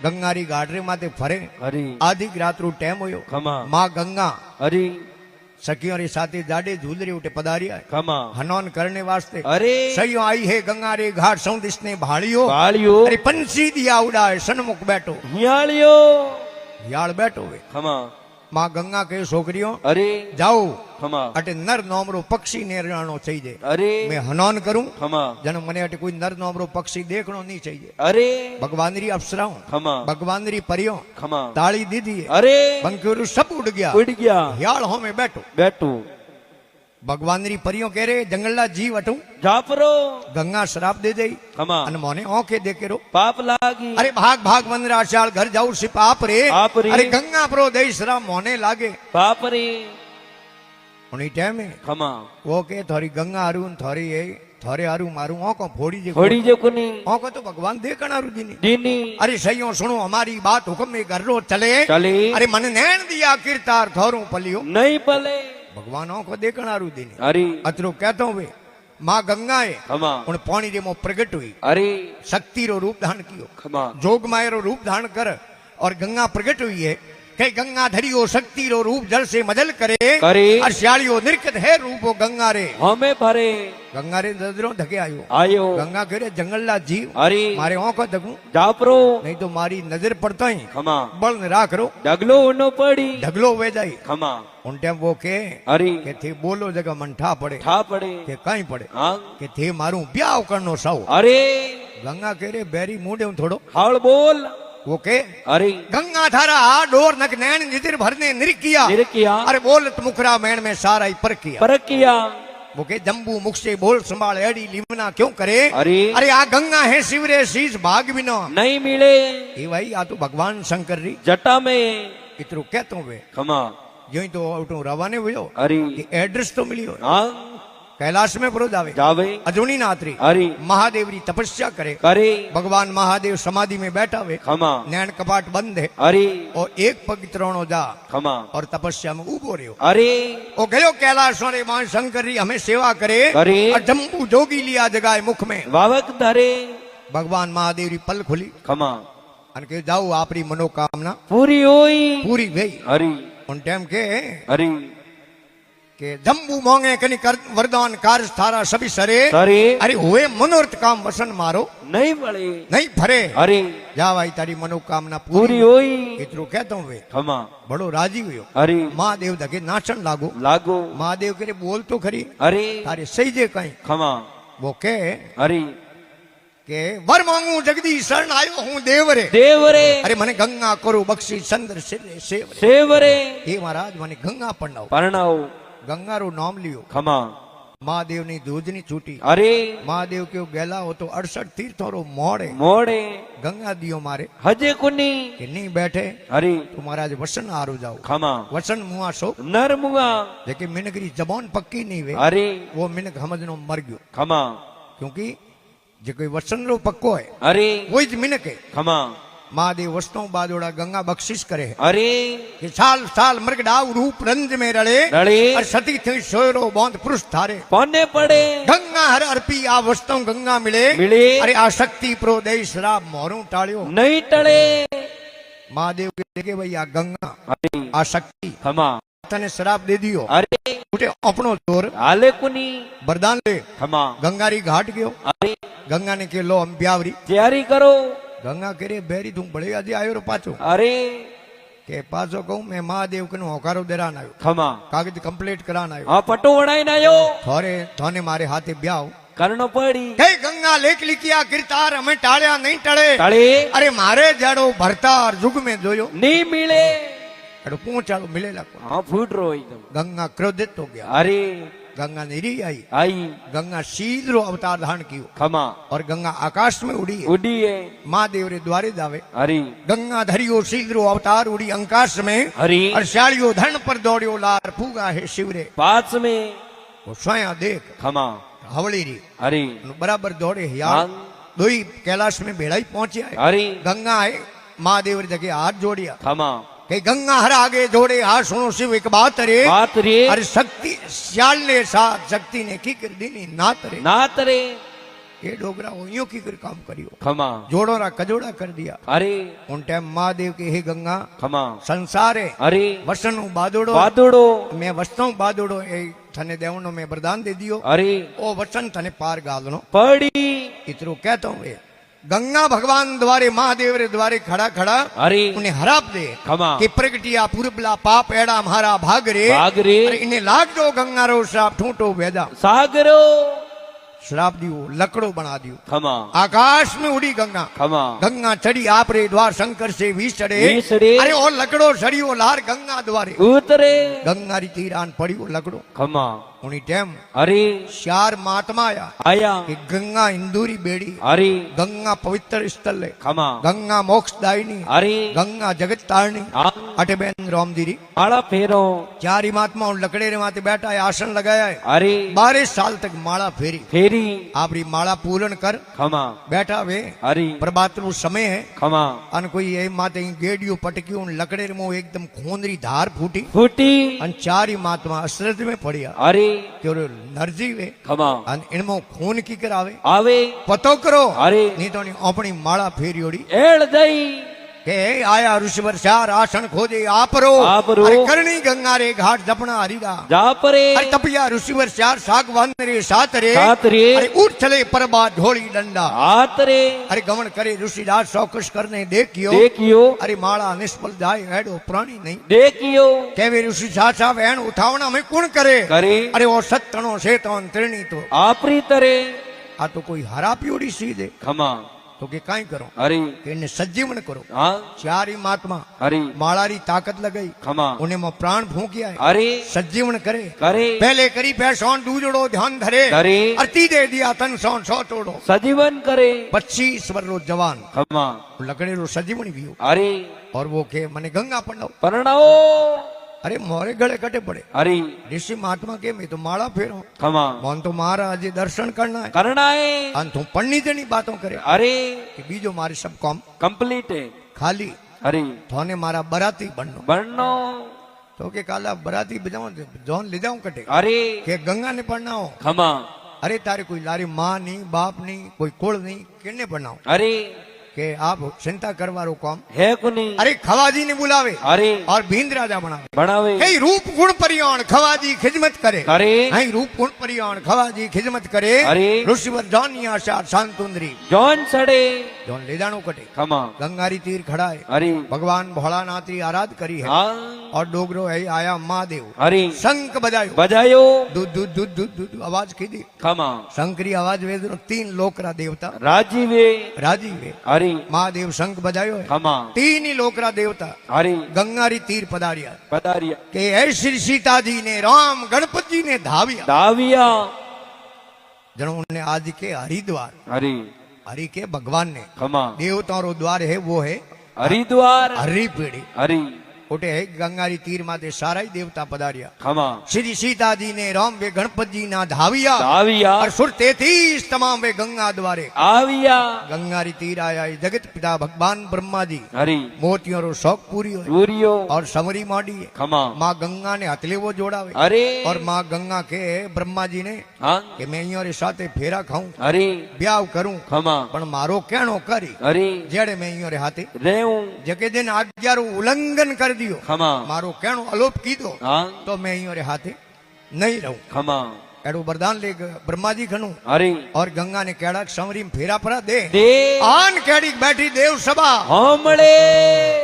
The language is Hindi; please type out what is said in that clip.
गंगारी गाडरे माते फरे हरी आधी रात रू टाइम होयो खमा माँ गंगा हरी सखियों रे साथे जाडे झूलरी उठे पधारिया खमा हनन करने वास्ते अरे सही आई है गंगा रे घाट सौंदिश ने भाड़ियो बालियो अरे पंछी दिया उड़ाए सन्मुख बैठो हियालियो याड़ बैठो वे खमा माँ गंगा के छोकरियों अरे जाओ खमा अटे नर नोमरो पक्षी नेराणो चाहिए अरे मैं हनन करूं खमा जन मने अटे कोई नर नोमरो पक्षी देखनो नहीं चाहिए अरे भगवान री अप्सराओं खमा भगवान री परियों खमा ताली दी दी अरे बंकुरु सब उड़ गया उड़ गया याड़ हो में बैठो बैठू भगवान री परियों कह रहे जंगला जीव अटू जापरो गंगा शराब दे दई खमा अन मोने आंखें देखे रो पाप लागी अरे भाग भाग वनरा शाल घर जाऊ सिप आप रे आप रे। अरे गंगा प्रो दई शराब मोने लागे पाप रे उन्हीं टाइम में खमा वो के थोड़ी गंगा अरुण थोड़ी ये थोड़े अरु मारू आंखों फोड़ी जे होड़ी जो कुनी आंखों तो भगवान देखना अरु दीनी दीनी अरे सही सुनो हमारी बात हुक्म में कर रो चले चले अरे मन नैन दिया किरतार थोरू पलियो नहीं पले भगवान को देखना रू दीनी अरे अतरो कहता हूँ वे माँ गंगा है खमा उन पानी रे मो प्रगट हुई अरे शक्ति रो रूप धारण कियो खमा जोग माया रो रूप धारण कर और गंगा प्रगट हुई है के गंगा धरियो शक्ति रो रूप जल से मजल करे करे और श्यालियो निर्कत है रूपो गंगा रे हमें भरे गंगा रे नजरों धके आयो आयो गंगा कह रे जंगलला जीव अरे मारे आंखों धकूं जापरो नहीं तो मारी नजर पड़ता ही खमा बल न राख रो डगलो उनो पड़ी ढगलो वे जाई खमा उन टाइम वो के अरे थे बोलो जगह मन ठा पड़े ठा पड़े के कहीं पड़े हाँ के थे मारू ब्याह करनो साव अरे गंगा कह रे बैरी मुंडे हूं थोड़ो हाल बोल वो के अरे गंगा धारा डोर नक नैन नितिर भरने निरकिया निरकिया अरे बोलत मुखरा मैन में सारा ही पर किया परख किया वो के जम्बू मुख से बोल संभाल एड़ी लिमना क्यों करे अरे अरे आ गंगा है शिवरे शीश भाग बिना नहीं मिले ये भाई आ तो भगवान शंकर री जटा में इतरो कहता हूँ वे खमा यूं ही तो उठो रवाने हुयो अरे कि एड्रेस तो मिली हो हाँ कैलाश में प्रो जावे जावे अजूनी नात्री अरे महादेव री तपस्या करे करे भगवान महादेव समाधि में बैठा हुए खमा नैन कपाट बंद है अरे और एक पग त्रोणो जा खमा और तपस्या में उबो रहो अरे ओ गयो कैलाश वाले मां शंकर री हमें सेवा करे करे और जम्बू जोगी लिया जगाए मुख में वावक धरे भगवान महादेव री पल खुली खमा अन के जाओ आपरी मनोकामना पूरी हुई पूरी गई अरे उन टाइम के अरे के जम्बू मोंगे कनी कर वरदान कार्य थारा सभी सरे अरे अरे हुए मनोरथ काम वसन मारो नहीं पड़े नहीं भरे अरे जा भाई तारी मनोकामना पूरी पूरी हुई इतरो कहता हूँ वे खमा बड़ो राजी हुयो अरे महादेव धके नाचन लागो लागो महादेव करे बोल तो खरी अरे तारे सही जे कहीं खमा वो के अरे वर मांगू जगदीश शरण आयो हूँ देव रे देवरे अरे मने गंगा करो बख्शी चंद्र सिरे सेव रे सेवरे हे महाराज मने गंगा पढ़ाओ परणाओ गंगा रो नाम लियो खमा महादेव नी दूधनी छूटी अरे महादेव के गेला हो तो 68 तीर्थों रो मोड़े मोड़े गंगा दियो मारे हजे कुनी कि नहीं बैठे अरे तो महाराज वसन आरो जाओ खमा वसन मुआ सो नरमुआ लेकिन मिनक री जबान पक्की नहीं वे अरे वो मिनक समझनो मर गयो खमा क्योंकि जो कोई वसन रो पक्को है अरे वही ज मिनक है खमा महादेव वस्तुओं बादोड़ा गंगा बख्शिश करे है अरे कि साल साल मृग डाव रूप रंज में रले रले और सती थी सोयरो बौंद पुरुष थारे पौने पड़े गंगा हर अर्पी आ वस्तु गंगा मिले मिले अरे आ शक्ति प्रो दे शराब मोरू टाळियो नहीं टले महादेव के देखे भाई आ गंगा अरे आ शक्ति खमा तने शराब दे दियो अरे उठे अपनो जोर आले कुनी वरदान ले खमा गंगारी घाट गयो अरे गंगा ने के लो हम ब्यावरी तैयारी करो गंगा करे बेरी तू बड़े आज आयो रो पाछो अरे के पाछो कहूं मैं महादेव कनु होकारो देरान आयो खमा कागज कंप्लीट करान आयो हाँ पटो वड़ाई ना यो थोरे थाने मारे हाथे ब्याव करनो पड़ी हे गंगा लेख लिखिया गिरतार हमें टाळ्या नहीं टळे टले अरे मारे जड़ो भरतार जुग में जोयो नहीं मिले अरे पहुंचालो मिलेला को हाँ फूट रो एकदम गंगा क्रोधित हो गया अरे गंगा निरी आई आई गंगा शीघ्र अवतार धारण कियो खमा और गंगा आकाश में उड़ी है उड़ी है महादेव रे द्वारे जावे अरे गंगा धरियो शीघ्र अवतार उड़ी अंकाश में हरी और श्यालियो धन पर दौड़ियो लार फूगा है शिवरे पास में वो स्वयं देख खमा हवली री अरे बराबर दौड़े यार हाँ, दोई कैलाश में भेड़ा ही पहुंचे है अरे गंगा है महादेव रे जगह हाथ जोड़िया खमा कि गंगा हर आगे जोड़े हाथ सुनो शिव एक बात रे बात रे अरे शक्ति श्याल ने साथ शक्ति ने की कर दी नात रे नात रे ये डोगरा यूं की कर काम करियो खमा जोड़ोरा कजोड़ा कर दिया अरे उन टाइम महादेव के हे गंगा खमा संसार है अरे वसन बादोड़ो बादुड़ो मैं वस्तु बादोड़ो ए थने देवनो में वरदान दे दियो अरे ओ वचन थने पार गालनो पड़ी इतरो कहता हूं ये गंगा भगवान द्वारे महादेव रे द्वारे खड़ा खड़ा अरे उन्हें हराप दे खमा कि प्रगटिया पूर्वला पाप एड़ा हमारा भाग रे भाग रे अरे इन्हें लाग दो गंगा रो श्राप ठूंटो वेदा सागरो श्राप दियो लकड़ो बना दियो खमा आकाश में उड़ी गंगा खमा गंगा चढ़ी आप रे द्वार शंकर से विचड़े विचड़े। अरे और लकड़ो सड़ियो लार गंगा द्वारे उतरे गंगा री तीरान पड़ियो लकड़ो खमा उन्हीं टाइम अरे चार महात्मा आया आया कि गंगा इंदूरी बेड़ी अरे गंगा पवित्र स्थल है खमा गंगा मोक्षदायिनी अरे गंगा जगत तारणी आ अटे बेन रामदीरी माला फेरो चार ही महात्मा उन लकड़े रे माथे बैठा है आसन लगाया है अरे 12 साल तक माला फेरी फेरी आपरी माला पूर्ण कर खमा बैठा वे अरे प्रभात रो समय है खमा अन कोई ये माते गेडियो पटकी उन लकड़े रे मुंह एकदम खूनरी धार फूटी फूटी अन चार ही महात्मा अश्रद्ध में पड़िया अरे कि ओरे नरजी वे खमा अन इनमो खून की करावे आवे पतो करो अरे नहीं तो नहीं अपनी माला फेरियोड़ी एड़ दई के आया ऋषिवर चार आसन खोजे आपरो आपरो। अरे करणी गंगा रे घाट जपना हरिदा जा परे अरे तपिया ऋषिवर चार सागवान रे सात रे सात रे अरे उठ चले परबा ढोली डंडा हाथ रे अरे गमन करे ऋषिदास चौकस करने देखियो देखियो अरे माला निष्फल जाए हेडो प्राणी नहीं देखियो केवे ऋषि साचा वहन उठावना में कौन करे करे अरे वो सत्तनो शेतवन त्रिणी तो आपरी तरे आ तो कोई हरा पियोड़ी सीधे खमा तो के काई करो अरे कि इन्हें सज्जीवन करो हाँ चार ही महात्मा अरे मालारी ताकत लगाई खमा उन्हें में प्राण फूंकिया है अरे सज्जीवन करे करे पहले करी पैसौन दूजड़ो ध्यान धरे धरे अरती दे दिया तन सौन सौ तोड़ो सजीवन करे 25 वर्ष जवान खमा लकड़े रो सजीवन भी हो अरे और वो के मने गंगा पंडो परणाओ अरे मोरे गले कटे पड़े अरे ऋषि महात्मा के मैं तो माला फेरो खमा मोहन तो महाराज दर्शन करना है करना है अन तू पढ़नी देनी बातों करे अरे कि बीजो मारे सब काम कंप्लीट है खाली अरे थोने मारा बराती बननो बननो तो के काला बराती बजाऊं जौन ले जाऊं कटे अरे के गंगा ने पढ़ना हो खमा अरे तारे कोई लारी माँ नहीं बाप नहीं कोई कुल नहीं किन्ने पढ़ना हो अरे के आप चिंता करवारो काम है कुनी अरे खवाजी ने बुलावे अरे और भींद राजा बनावे बनावे कई रूप गुण परियाण खवाजी खिदमत करे करे हई रूप गुण परियाण खवाजी खिदमत करे अरे ऋषिवर जानी आशा शांतुंदरी जौन सड़े जौन ले जानो कटे खमा गंगारी तीर खड़ा है अरे भगवान भोलानाथ की आराध करी है हाँ और डोगरो है आया महादेव अरे शंख बजायो बजायो दूध दूध दूध दूध दूध आवाज खीदी खमा शंकरी आवाज वेदनो 3 लोकरा देवता राजीवे राजी वे अरे महादेव शंख बजायो है खमा 3 ही लोकरा देवता अरे गंगारी तीर पधारिया पधारिया के ऐ श्री सीता जी ने राम गणपति जी ने धाविया दाविया जनो उन्होंने आज के हरिद्वार अरे हरि के भगवान ने खमा देवताओं रो द्वार है वो है हरिद्वार हरि पीढ़ी अरे उठे है गंगारी तीर माते सारा ही देवता पधारिया खमा श्री सीता जी ने राम वे गणपति जी ना धाविया दाविया और सुर 33 तमाम वे गंगा द्वारे आविया गंगारी तीर आया है जगत पिता भगवान ब्रह्मा जी अरे मोतियों रो शौक पूरी हो सूर्यो और समरी माडी है खमा माँ गंगा ने हथले वो जोड़ावे अरे और माँ गंगा के ब्रह्मा जी ने हाँ कि मैं अहियां रे साथे फेरा खाऊं अरे ब्याह करूं खमा पण मारो कहणो करी अरे जेड़े मैं अहियां रे हाथे रेऊ जके दिन आज्ञा रो उल्लंघन कर दियो खमा मारो कहणो अलोप कीधो हाँ तो मैं अहियां रे हाथे नहीं रहूं खमा एड़ो वरदान ले ब्रह्मा जी खनू अरे और गंगा ने केड़ा समरी में फेरा परा दे दे आन केड़ी बैठी देव सभा होमड़े